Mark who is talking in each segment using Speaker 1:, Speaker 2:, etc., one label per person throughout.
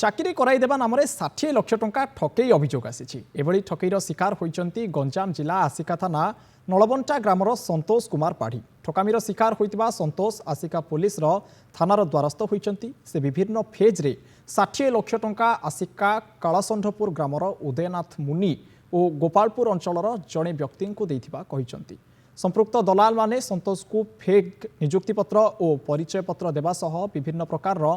Speaker 1: चाकरी कराइदेवा नाम 60 लाख टंका ठकई अभियोग आसी एभली ठकईर शिकार होती गंजाम जिला आसिका थाना नलबंटा ग्रामर संतोष कुमार पाढ़ी। ठकामीर शिकार होता संतोष आसिका पुलिस थानार द्वारस्थ होती से विभिन्न फेज्रे 60 लाख टंका आसिका कालासंढपुर ग्रामर उदयनाथ मुनि और गोपालपुर अंचलर जड़े व्यक्ति को कहते। संपृक्त दलाल माने संतोष को फेक नियुक्तिपत्र और परिचय पत्र देवा सह विभिन्न प्रकार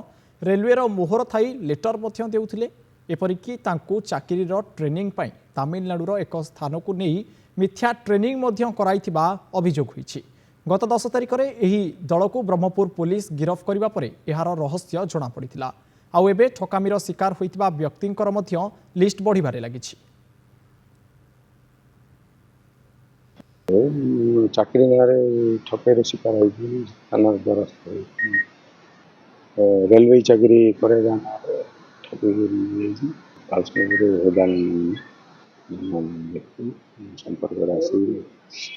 Speaker 1: रेलवेर मोहर थाई लेटर देउथिले। एपरिकी तांकु चाकरीर ट्रेनिंग पाई तमिलनाडुर एक स्थान को नहीं मिथ्या ट्रेनिंग कराइथिबा अभियोग होईछि। गत 10 तारिख में यही दल को ब्रह्मपुर पुलिस गिरफ करबा परे एहार रहस्य जना पड़िथिला। आउ एबे ठकामीर शिकार होइतिबा व्यक्तिंकर मध्य लिस्ट बढ़िबारे लागिछि।
Speaker 2: चाकरी नारे ठकेर शिकार होइछि थाना द्वारस्थ रेलवे चाकरी करे जाना ठकी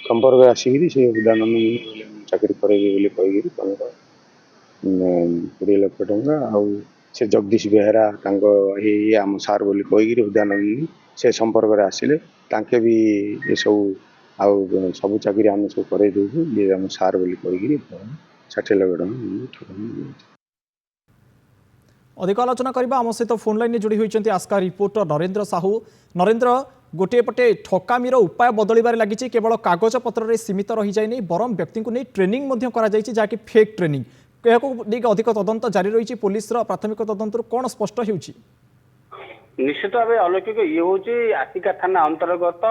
Speaker 2: संपर्क आसिक से उदानंद चाकरी करेगी कहीकि 20 लाख टंका आउ से जगदीश बेहेरा आम सार बोली कहीकि उदानंद से संपर्क आसिले तांके भी ये सब आउ सब चाकरी आम सब करे देउछु ये आम सार बोली कहीकि 60 लाख टंका।
Speaker 1: अधिक आलोचना करबा आम सहित फोन लाइन जोड़ी होती आस्का रिपोर्टर नरेंद्र साहू। नरेंद्र, गोटे पटे ठकामीर उपाय बदलबार लगी केवल कागज पत्र सीमित रही जाए बरम व्यक्ति को नहीं ट्रेनिंग जहाँकि फेक ट्रेनिंग यह अधिक तदंत जारी रही पुलिस प्राथमिक तदंत कौन स्पष्ट हो
Speaker 3: निश्चित भाव अलौकिक ये हूँ आसिका थाना अंतर्गत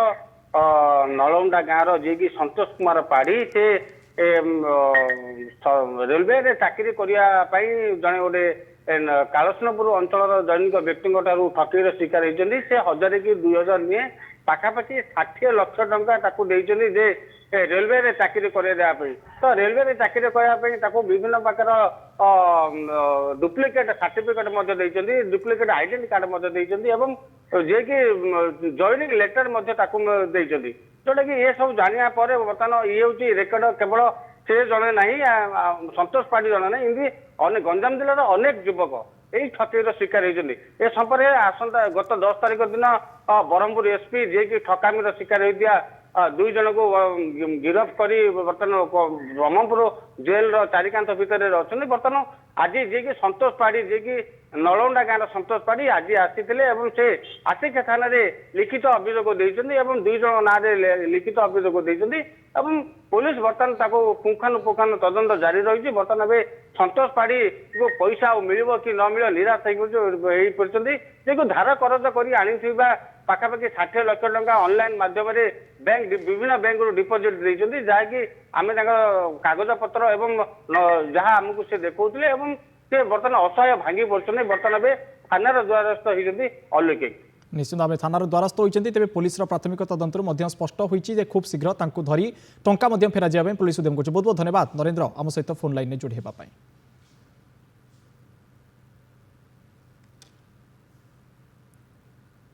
Speaker 3: नलौंडा गाँव जी की संतोष कुमार पाढ़ी से रेलवे चाकरी करने जड़े गोटे कालसनपुर अंचल दैनिक व्यक्ति ठकीर शिकार होती से 1000 कि 2000 नुहे पाखापाखि 60 लाख टंका जे रेलवे चाकरी कराई तो रेलवे चाकरी करने विभिन्न प्रकार duplicate certificate duplicate identity card जे कि जॉइनिंग लेटर जोटा कि ये सब जाना बर्तमान ये हूँ रेकर्ड केवल से जड़े ना संतोष पाढ़ी जड़े ना इमती गंजाम जिलार अनेक युवक यही ठकीर शिकार होती ए संपर्क आसंता गत 10 तारिख दिन ब्रह्मपुर एसपी जे कि ठकामीर शिकार होता 2 जन को गिरफ कर बर्तमान ब्रह्मपुर जेल चारिकांत भितर अच्छा बर्तमान आज जे कि संतोष पाढ़ी जे कि नलौंडा गाँव संतोष पाढ़ी आज आसी से आसिका थाना लिखित अभियोग देते 2 जन ना लिखित अभियोग देते पुलिस बर्तमान पुंखानुपुंखानु तदंत जारी रही। बर्तमान ए संतोष पाढ़ी को पैसा मिल कि न मिल निराश हो धार करज कर पाखापाखि 60 लाख टंका ऑनलाइन माध्यम बैंक विभिन्न बैंक डिपोजिट देते जहाँकि आम कागज पत्र एवं जहाँ आमको से देखते से बर्तमान असहाय भांगी पड़ते बर्तमान थानार द्वारस्थ होती अलौकिक।
Speaker 1: निश्चित भाव थानार द्वारस्थ होती तेज पुलिस प्राथमिक तदंतर स्पष्ट होती खूब शीघ्र धरी टंका फेरा जावाई पुलिस उद्यम कर। बहुत बहुत धन्यवाद नरेंद्र आम सहित फोन लाइन जोड़ी होगा।